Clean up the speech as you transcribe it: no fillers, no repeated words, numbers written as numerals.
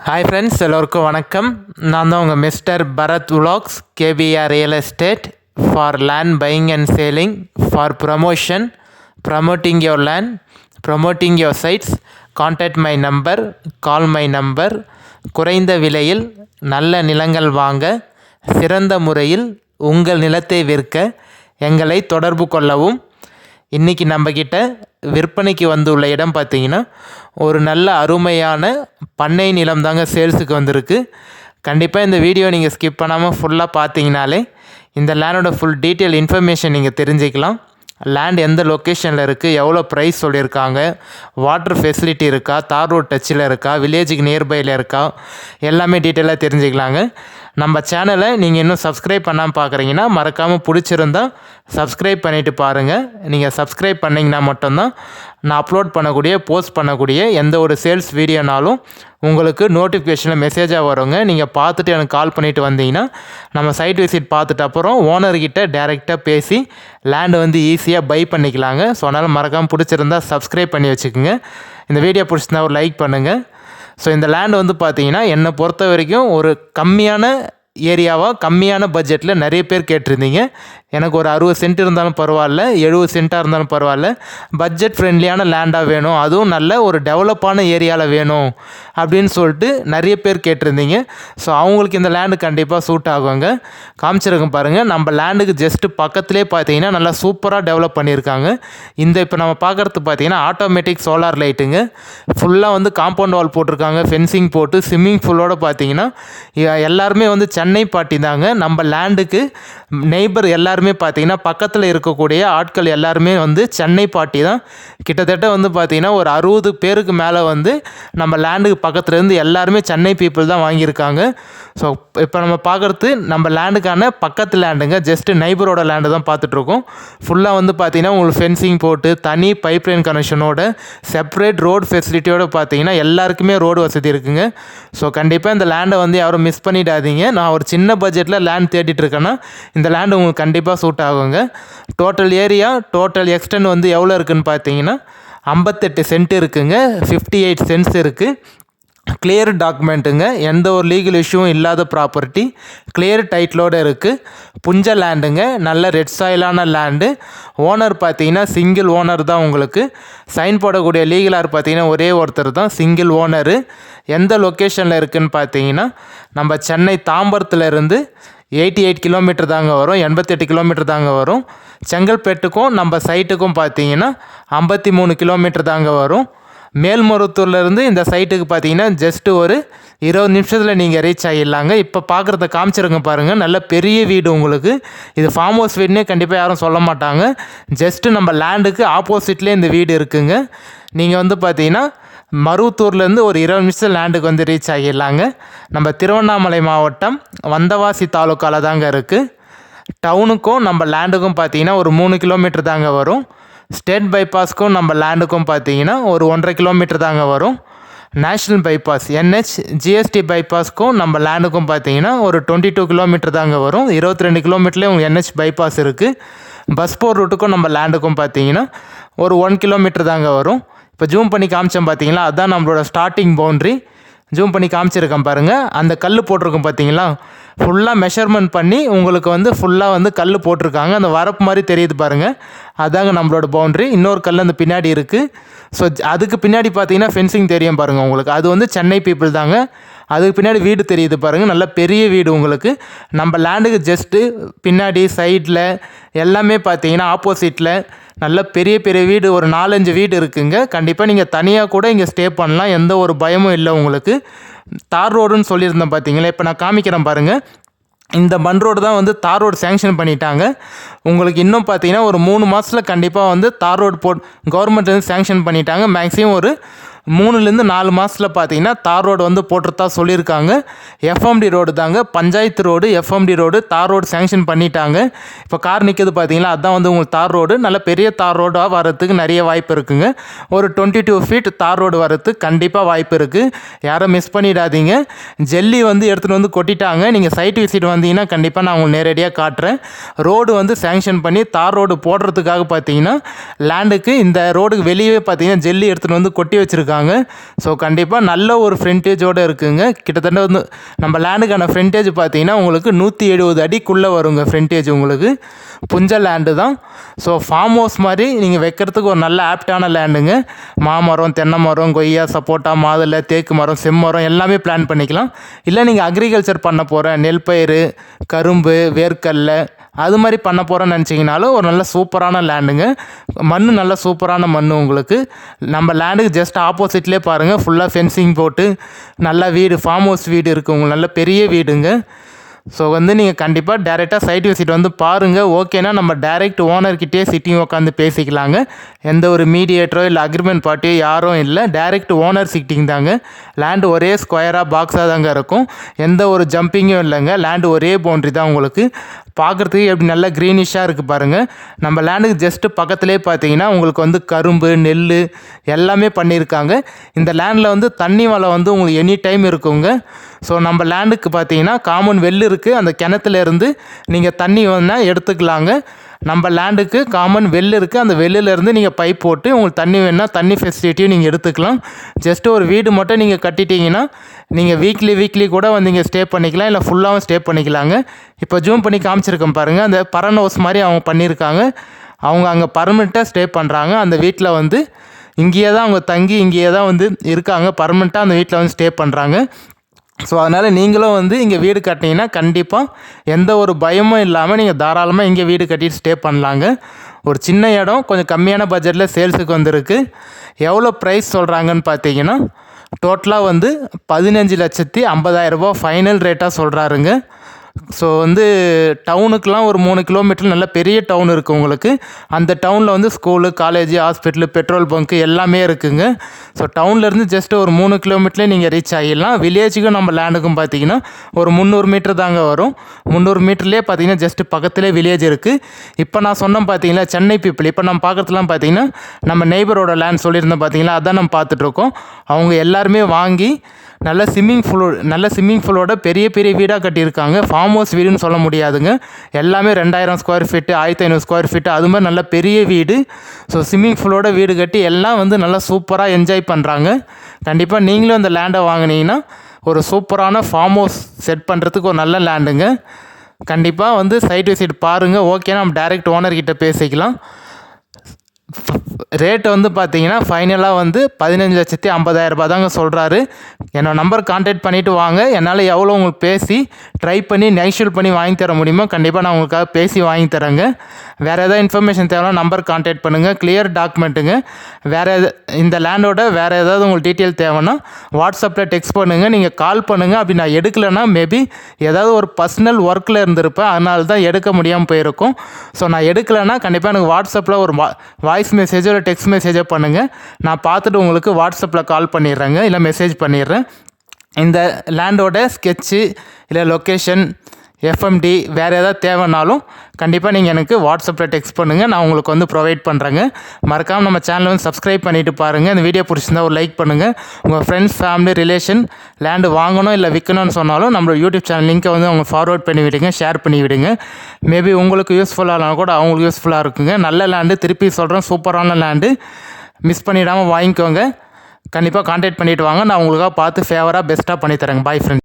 Hi friends, எல்லோருக்கும் வணக்கம். நான் தான் உங்கள் mister Bharath vlogs, KPR real estate for land buying and selling, for promotion, promoting your land, promoting your sites. Contact my number, call my number. குறைந்த விலையில் நல்ல நிலங்கள் வாங்க, சிறந்த முறையில் உங்கள் நிலத்தை விற்க எங்களை தொடர்பு கொள்ளவும். இன்றைக்கி நம்மக்கிட்ட விற்பனைக்கு வந்துள்ள இடம் பார்த்திங்கன்னா ஒரு நல்ல அருமையான பண்ணை நிலம் தாங்க சேல்ஸுக்கு வந்திருக்கு. கண்டிப்பாக இந்த வீடியோ நீங்கள் ஸ்கிப் பண்ணாமல் ஃபுல்லாக பார்த்தீங்கனாலே இந்த லேண்டோட ஃபுல் டீட்டெயில் இன்ஃபர்மேஷன் நீங்கள் தெரிஞ்சுக்கலாம். லேண்ட் எந்த லொக்கேஷனில் இருக்குது, எவ்வளோ ப்ரைஸ் சொல்லியிருக்காங்க, வாட்டர் ஃபெசிலிட்டி இருக்கா, தார் ரோட் டச்சில் இருக்கா, வில்லேஜுக்கு நியர்பையில் இருக்கா, எல்லாமே டீட்டெயிலாக தெரிஞ்சுக்கலாங்க. நம்ம சேனலை நீங்கள் இன்னும் சப்ஸ்கிரைப் பண்ணாமல் பார்க்குறீங்கன்னா மறக்காமல் பிடிச்சிருந்தால் சப்ஸ்கிரைப் பண்ணிவிட்டு பாருங்கள். நீங்கள் சப்ஸ்கிரைப் பண்ணிங்கன்னா மட்டும்தான் நான் அப்லோட் பண்ணக்கூடிய, போஸ்ட் பண்ணக்கூடிய எந்த ஒரு சேல்ஸ் வீடியோனாலும் உங்களுக்கு நோட்டிஃபிகேஷனில் மெசேஜாக வருங்க. நீங்கள் பார்த்துட்டு எனக்கு கால் பண்ணிவிட்டு வந்தீங்கன்னா நம்ம சைட் விசிட் பார்த்துட்டு அப்புறம் ஓனர்கிட்ட டைரெக்டாக பேசி லேண்டு வந்து ஈஸியாக பை பண்ணிக்கலாங்க. ஸோ அதனால் மறக்காமல் பிடிச்சிருந்தால் சப்ஸ்கிரைப் பண்ணி வச்சுக்கோங்க. இந்த வீடியோ பிடிச்சிருந்தா ஒரு லைக் பண்ணுங்கள். ஸோ இந்த லேண்ட் வந்து பார்த்தீங்கன்னா என்னை பொறுத்த வரைக்கும் ஒரு கம்மியான ஏரியாவாக, கம்மியான பட்ஜெட்டில் நிறைய பேர் கேட்டிருந்தீங்க. எனக்கு ஒரு 60 சென்ட் இருந்தாலும் பரவாயில்ல, 70 சென்ட்டாக இருந்தாலும் பரவாயில்ல, பட்ஜெட் ஃப்ரெண்ட்லியான லேண்டாக வேணும், அதுவும் நல்ல ஒரு டெவலப்பான ஏரியாவில் வேணும் அப்படின்னு சொல்லிட்டு நிறைய பேர் கேட்டிருந்தீங்க. ஸோ அவங்களுக்கு இந்த லேண்டு கண்டிப்பாக சூட் ஆகுங்க. காமிச்சிருக்கேன் பாருங்கள். நம்ம லேண்டுக்கு ஜஸ்ட்டு பக்கத்துலேயே பார்த்தீங்கன்னா நல்லா சூப்பராக டெவலப் பண்ணியிருக்காங்க. இந்த இப்போ நம்ம பார்க்குறது பார்த்தீங்கன்னா ஆட்டோமேட்டிக் சோலார் லைட்டுங்க. ஃபுல்லாக வந்து காம்பவுண்ட் வால் போட்டிருக்காங்க, ஃபென்சிங் போட்டு ஸ்விம்மிங் பூலோடு பார்த்தீங்கன்னா எல்லாருமே வந்து சென்னை பாட்டி தாங்க. நம்ம லேண்டுக்கு நெய்பர் எல்லாருமே பார்த்தீங்கன்னா பக்கத்தில் இருக்கக்கூடிய ஆட்கள் எல்லாருமே வந்து சென்னை பாட்டி தான். கிட்டத்தட்ட வந்து பார்த்தீங்கன்னா ஒரு 60 பேருக்கு மேலே வந்து நம்ம லேண்டுக்கு பக்கத்துலேருந்து எல்லாருமே சென்னை பீப்புள் தான் வாங்கியிருக்காங்க. ஸோ இப்போ நம்ம பார்க்குறது நம்ம லேண்டுக்கான பக்கத்து லேண்டுங்க, ஜஸ்ட்டு நெய்பரோட லேண்டு தான் பார்த்துட்ருக்கோம். ஃபுல்லாக வந்து பார்த்தீங்கன்னா உங்களுக்கு ஃபென்சிங் போட்டு தனி பைப் லைன் கனெக்ஷனோட செப்பரேட் ரோடு ஃபெசிலிட்டியோடு பார்த்தீங்கன்னா எல்லாருக்குமே ரோடு வசதி இருக்குங்க. ஸோ கண்டிப்பாக இந்த லேண்டை வந்து யாரும் மிஸ் பண்ணிடாதீங்க. நான் ஒரு சின்ன பட்ஜெட்டில் லேண்ட் தேடிட்டு இருக்கேன்னா இந்த லேண்டு உங்களுக்கு கண்டிப்பாக சூட் ஆகுங்க. டோட்டல் ஏரியா, டோட்டல் எக்ஸ்டென்ட் வந்து எவ்வளோ இருக்குதுன்னு பார்த்தீங்கன்னா 58 சென்ட் இருக்குங்க, 58 சென்ட்ஸ் இருக்குது. கிளியர் டாக்குமெண்ட்டுங்க, எந்த ஒரு லீகல் இஷ்யூவும் இல்லாத ப்ராப்பர்ட்டி, கிளியர் டைட்டிலோடு இருக்குது. புஞ்ச லேண்டுங்க, நல்ல ரெட் சாயிலான லேண்டு. ஓனர் பார்த்தீங்கன்னா சிங்கிள் ஓனர் தான். உங்களுக்கு சைன் போடக்கூடிய லீகலார் பார்த்தீங்கன்னா ஒரே ஒருத்தர் தான், சிங்கிள் ஓனரு. எந்த லொக்கேஷனில் இருக்குதுன்னு பார்த்தீங்கன்னா நம்ம சென்னை தாம்பரத்துலேருந்து 88 கிலோமீட்டர் தாங்க வரும், 88 கிலோமீட்டர் தாங்க வரும். செங்கல்பேட்டுக்கும் நம்ம சைட்டுக்கும் பார்த்தீங்கன்னா 53 கிலோமீட்டர் தாங்க வரும். மேல்மருவத்தூர்லேருந்து இந்த சைட்டுக்கு பார்த்தீங்கன்னா ஜஸ்ட்டு ஒரு 20 நிமிஷத்தில் நீங்கள் ரீச் ஆகிடலாங்க. இப்போ பார்க்குறத காமிச்சிருங்க பாருங்கள். நல்ல பெரிய வீடு உங்களுக்கு. இது ஃபார்ம் ஹவுஸ் வீடுனே கண்டிப்பாக யாரும் சொல்ல மாட்டாங்க. ஜஸ்ட்டு நம்ம லேண்டுக்கு ஆப்போசிட்லேயே இந்த வீடு இருக்குங்க. நீங்கள் வந்து பார்த்தீங்கன்னா மருவத்தூர்லேருந்து ஒரு 20 நிமிஷம் லேண்டுக்கு வந்து ரீச் ஆகிடலாங்க. நம்ம திருவண்ணாமலை மாவட்டம் வந்தவாசி தாலுக்காவில் தாங்க இருக்குது. டவுனுக்கும் நம்ம லேண்டுக்கும் பார்த்தீங்கன்னா ஒரு 3 கிலோமீட்டர் தாங்க வரும். ஸ்டேட் பைபாஸ்க்கும் நம்ம லேண்டுக்கும் பார்த்தீங்கன்னா ஒரு 1.5 கிலோமீட்டர் தாங்க வரும். நேஷ்னல் பைபாஸ் NH GST பைபாஸ்க்கும் நம்ம லேண்டுக்கும் பார்த்தீங்கன்னா ஒரு 22 கிலோமீட்டர் தாங்க வரும். 22 கிலோமீட்டர்லேயே உங்களுக்கு NH பைபாஸ் இருக்குது. பஸ் போர் ரூட்டுக்கும் நம்ம லேண்டுக்கும் பார்த்தீங்கன்னா ஒரு 1 கிலோமீட்டர் தாங்க வரும். இப்போ ஜூம் பண்ணி காமிச்சோம் பார்த்தீங்களா, அதுதான் நம்மளோட ஸ்டார்டிங் பவுண்ட்ரி. ஜூம் பண்ணி காமிச்சிருக்கேன் பாருங்கள். அந்த கல் போட்டிருக்கோம் பார்த்தீங்களா, ஃபுல்லாக மெஷர்மெண்ட் பண்ணி உங்களுக்கு வந்து ஃபுல்லாக வந்து கல் போட்டிருக்காங்க. அந்த வரப்பு மாதிரி தெரியுது பாருங்கள், அதாங்க நம்மளோட பவுண்ட்ரி. இன்னொரு கல் அந்த பின்னாடி இருக்குது. ஸோ அதுக்கு பின்னாடி பார்த்தீங்கன்னா ஃபென்சிங் தெரியும் பாருங்கள் உங்களுக்கு, அது வந்து சென்னை பீப்புள் தாங்க. அதுக்கு பின்னாடி வீடு தெரியுது பாருங்கள், நல்ல பெரிய வீடு உங்களுக்கு. நம்ம லேண்டுக்கு ஜஸ்ட்டு பின்னாடி சைடில் எல்லாமே பார்த்தீங்கன்னா ஆப்போசிட்டில் நல்ல பெரிய பெரிய வீடு, ஒரு 4-5 வீடு இருக்குங்க. கண்டிப்பாக நீங்கள் தனியாக கூட இங்கே ஸ்டே பண்ணலாம், எந்த ஒரு பயமும் இல்லை உங்களுக்கு. தார் ரோடுன்னு சொல்லியிருந்தேன் பார்த்தீங்களா, இப்போ நான் காமிக்கிறேன் பாருங்கள். இந்த மண் ரோடு தான் வந்து தார் ரோடு சேங்ஷன் பண்ணிட்டாங்க. உங்களுக்கு இன்னும் பார்த்தீங்கன்னா ஒரு 3 மாதத்தில் கண்டிப்பாக வந்து தார் ரோடு கவர்மெண்ட் வந்து சேங்ஷன் பண்ணிட்டாங்க. மேக்ஸிமம் ஒரு 3லேருந்து 4 மாதத்தில் பார்த்தீங்கன்னா தார் ரோடு வந்து போட்டுறதா சொல்லியிருக்காங்க. FMD ரோடு தாங்க, பஞ்சாயத்து ரோடு, FMD ரோடு, தார் ரோடு சேங்ஷன் பண்ணிட்டாங்க. இப்போ கார் நிற்கிது பார்த்தீங்களா, அதுதான் வந்து உங்களுக்கு தார் ரோடு. நல்ல பெரிய தார் ரோடாக வரத்துக்கு நிறைய வாய்ப்பு இருக்குங்க. ஒரு 22 ஃபீட் தார் ரோடு வரத்துக்கு கண்டிப்பாக வாய்ப்பு இருக்குது. யாரும் மிஸ் பண்ணிடாதீங்க. ஜெல்லி வந்து எடுத்துகிட்டு வந்து கொட்டிட்டாங்க. நீங்கள் சைட் விசிட் வந்தீங்கன்னா கண்டிப்பாக நான் உங்களுக்கு நேரடியாக காட்டுறேன். ரோடு வந்து சேங்ஷன் பண்ணி தார் ரோடு போடுறதுக்காக பார்த்தீங்கன்னா லேண்டுக்கு இந்த ரோடுக்கு வெளியே பார்த்தீங்கன்னா ஜெல்லி எடுத்துகிட்டு வந்து கொட்டி வச்சுருக்காங்க. கொடுத்துருக்காங்க. ஸோ கண்டிப்பாக நல்ல ஒரு ஃப்ரண்டேஜோடு இருக்குங்க. கிட்டத்தட்ட வந்து நம்ம லேண்டுக்கான ஃப்ரண்டேஜ் பார்த்தீங்கன்னா உங்களுக்கு 170 அடிக்குள்ளே வருங்க. ஃப்ரண்டேஜ் உங்களுக்கு புஞ்ச லேண்டு தான். ஸோ ஃபார்ம் ஹவுஸ் மாதிரி நீங்கள் வைக்கிறதுக்கு ஒரு நல்ல ஆப்டான லேண்டுங்க. மாமரம், தென்னை மரம், கொய்யா, சப்போட்டா, மாதுளை, தேக்கு மரம், செம்மரம் எல்லாமே பிளான் பண்ணிக்கலாம். இல்லை நீங்கள் அக்ரிகல்ச்சர் பண்ண போகிற நெல் பயிர், கரும்பு, வேர்க்கடலை அது மாதிரி பண்ண போகிறோன்னு நினச்சிங்கனாலும் ஒரு நல்ல சூப்பரான லேண்டுங்க. மண் நல்ல சூப்பரான மண் உங்களுக்கு. நம்ம லேண்டுக்கு ஜஸ்ட் ஆப்போசிட்லேயே பாருங்கள், ஃபுல்லாக ஃபென்சிங் போட்டு நல்ல வீடு, ஃபார்ம் ஹவுஸ் வீடு இருக்குது உங்களுக்கு. நல்ல பெரிய வீடுங்க. ஸோ வந்து நீங்கள் கண்டிப்பாக டேரெக்டாக சைட் விசிட் வந்து பாருங்கள். ஓகேனா நம்ம டேரெக்ட் ஓனர்கிட்டே சிட்டிங் உட்காந்து பேசிக்கலாங்க. எந்த ஒரு மீடியேட்டரோ இல்லை அக்ரிமெண்ட் பார்ட்டியோ யாரும் இல்லை. டேரெக்ட் ஓனர் சிட்டிங் தாங்க. லேண்டு ஒரே ஸ்கொயராக பாக்ஸாக தாங்க இருக்கும். எந்த ஒரு ஜம்பிங்கும் இல்லைங்க. லேண்டு ஒரே பவுண்ட்ரி தான் உங்களுக்கு. பார்க்குறதுக்கு எப்படி நல்லா க்ரீனிஷாக இருக்குது பாருங்கள். நம்ம லேண்டுக்கு ஜஸ்ட்டு பக்கத்துலேயே பார்த்தீங்கன்னா உங்களுக்கு வந்து கரும்பு, நெல் எல்லாமே பண்ணியிருக்காங்க. இந்த லேண்டில் வந்து தண்ணி வளம் வந்து உங்களுக்கு எனி டைம் இருக்குங்க. ஸோ நம்ம லேண்டுக்கு பார்த்தீங்கன்னா காமன் வெல் இருக்குது. அந்த கிணத்துலேருந்து நீங்கள் தண்ணி வேணால் எடுத்துக்கலாங்க. நம்ம லேண்டுக்கு காமன் வெல் இருக்குது. அந்த வெள்ளிலேருந்து நீங்கள் பைப் போட்டு உங்களுக்கு தண்ணி வேணால் தண்ணி ஃபெசிலிட்டியும் நீங்கள் எடுத்துக்கலாம். ஜஸ்ட்டு ஒரு வீடு மட்டும் நீங்கள் கட்டிட்டீங்கன்னா நீங்கள் வீக்லி கூட வந்து இங்கே ஸ்டே பண்ணிக்கலாம். இல்லை ஃபுல்லாகவும் ஸ்டே பண்ணிக்கலாங்க. இப்போ ஜூம் பண்ணி காமிச்சிருக்கேன் பாருங்கள். அந்த பரன் ஹவுஸ் மாதிரி அவங்க பண்ணியிருக்காங்க. அவங்க அங்கே பர்மனெண்ட்டாக ஸ்டே பண்ணுறாங்க. அந்த வீட்டில் வந்து இங்கேயே தான் அவங்க தங்கி இங்கேயே தான் வந்து இருக்காங்க. பர்மனெண்ட்டாக அந்த வீட்டில் வந்து ஸ்டே பண்ணுறாங்க. ஸோ அதனால் நீங்களும் வந்து இங்கே வீடு கட்டினீங்கன்னா கண்டிப்பாக எந்த ஒரு பயமும் இல்லாமல் நீங்கள் தாராளமாக இங்கே வீடு கட்டிட்டு ஸ்டே பண்ணலாங்க. ஒரு சின்ன இடம் கொஞ்சம் கம்மியான பட்ஜெட்டில் சேல்ஸுக்கு வந்திருக்கு. எவ்வளோ ப்ரைஸ் சொல்கிறாங்கன்னு பார்த்தீங்கன்னா டோட்டலாக வந்து 15,50,000 ரூபா ஃபைனல் ரேட்டாக சொல்கிறாருங்க. ஸோ வந்து டவுனுக்கெலாம் ஒரு 3 கிலோமீட்டர் நல்ல பெரிய டவுன் இருக்குது உங்களுக்கு. அந்த டவுனில் வந்து school, college, hospital, petrol bunk எல்லாமே இருக்குதுங்க. ஸோ டவுன்லேருந்து ஜஸ்ட்டு ஒரு 3 கிலோமீட்டர்லேயே நீங்கள் ரீச் ஆகிடலாம். வில்லேஜுக்கும் நம்ம லேண்டுக்கும் பார்த்தீங்கன்னா ஒரு 300 மீட்டர் தாங்க வரும். 300 மீட்டர்லேயே பார்த்தீங்கன்னா ஜஸ்ட்டு பக்கத்துலேயே வில்லேஜ் இருக்குது. இப்போ நான் சொன்னேன் பார்த்தீங்களா சென்னை பீப்புள். இப்போ நம்ம பார்க்குறதுலாம் பார்த்தீங்கன்னா நம்ம நெய்பரோட லேண்ட் சொல்லியிருந்தோம் பார்த்தீங்களா, அதான் நம்ம பார்த்துட்ருக்கோம். அவங்க எல்லாருமே வாங்கி நல்ல ஸ்விம்மிங் ஃபூலோட பெரிய வீடாக கட்டியிருக்காங்க. ஃபார்ம் ஹவுஸ் வீடுன்னு சொல்ல முடியாதுங்க. எல்லாமே 2000 ஸ்கொயர் ஃபீட்டு, 1500 ஸ்கொயர் ஃபீட்டு அது மாதிரி நல்ல பெரிய வீடு. ஸோ ஸ்விம்மிங் ஃபூலோட வீடு கட்டி எல்லாம் வந்து நல்லா சூப்பராக என்ஜாய் பண்ணுறாங்க. கண்டிப்பாக நீங்களும் அந்த லேண்டை வாங்கினீங்கன்னா ஒரு சூப்பரான ஃபார்ம் ஹவுஸ் செட் பண்ணுறதுக்கு ஒரு நல்ல லேண்டுங்க. கண்டிப்பாக வந்து சைட் விசிட் பாருங்கள். ஓகே, நம்ம டைரெக்ட் ஓனர்கிட்ட பேசிக்கலாம். ரேட்டு வந்து பார்த்தீங்கன்னா ஃபைனலாக வந்து 15,50,000 ரூபா தாங்க சொல்கிறாரு. என்னோடய நம்பர் கான்டாக்ட் பண்ணிவிட்டு வாங்க. என்னால் எவ்வளோ உங்களுக்கு பேசி ட்ரை பண்ணி நெகோஷியேட் பண்ணி வாங்கி தர முடியுமோ கண்டிப்பாக நான் உங்களுக்காக பேசி வாங்கி தரேங்க. வேறு எதாவது இன்ஃபர்மேஷன் தேவைன்னா நம்பர் கான்டாக்ட் பண்ணுங்கள். கிளியர் டாக்குமெண்ட்டுங்க. இந்த லேண்டோட வேறு ஏதாவது உங்களுக்கு டீட்டெயில் தேவைன்னா வாட்ஸ்அப்பில் டெக்ஸ்ட் பண்ணுங்கள். நீங்கள் கால் பண்ணுங்கள். அப்படி நான் எடுக்கலைன்னா மேபி ஏதாவது ஒரு பர்சனல் ஒர்க்கில் இருந்திருப்பேன். அதனால தான் எடுக்க முடியாமல் போயிருக்கும். ஸோ நான் எடுக்கலைன்னா கண்டிப்பாக எனக்கு வாட்ஸ்அப்பில் ஒரு வாய்ஸ் மெசேஜோ இல்லை டெக்ஸ்ட் மெசேஜோ பண்ணுங்கள். நான் பார்த்துட்டு உங்களுக்கு வாட்ஸ்அப்பில் கால் பண்ணிடுறேங்க, இல்லை மெசேஜ் பண்ணிடுறேன். இந்த லேண்டோட ஸ்கெட்சு இல்லை லொக்கேஷன், எஃப்எம்டி வேறு ஏதாவது தேவைன்னாலும் கண்டிப்பாக நீங்கள் எனக்கு வாட்ஸ்அப்பில் டெக்ஸ்ட் பண்ணுங்கள். நான் உங்களுக்கு வந்து ப்ரொவைட் பண்ணுறேங்க. மறக்காமல் நம்ம சேனலை வந்து சப்ஸ்கிரைப் பண்ணிவிட்டு பாருங்கள். இந்த வீடியோ பிடிச்சிருந்தா ஒரு லைக் பண்ணுங்கள். உங்கள் ஃப்ரெண்ட்ஸ், ஃபேமிலி, ரிலேஷன் லேண்டு வாங்கணும் இல்லை விற்கணும்னு சொன்னாலும் நம்மளோட யூடியூப் சேனல் லிங்க்கை வந்து அவங்க ஃபார்வர்ட் பண்ணி விடுங்க, ஷேர் பண்ணி விடுங்க. மேபி உங்களுக்கு யூஸ்ஃபுல்லாக கூட அவங்களுக்கு யூஸ்ஃபுல்லாக இருக்குங்க. நல்ல லேண்டு, திருப்பி சொல்கிறேன், சூப்பரான லேண்டு. மிஸ் பண்ணிடாமல் வாங்கிக்கோங்க. கண்டிப்பாக கான்டாக்ட் பண்ணிவிட்டு வாங்க. நான் உங்களுக்காக பார்த்து ஃபேவராக பெஸ்ட்டாக பண்ணித்தரேங்க. Bye friends.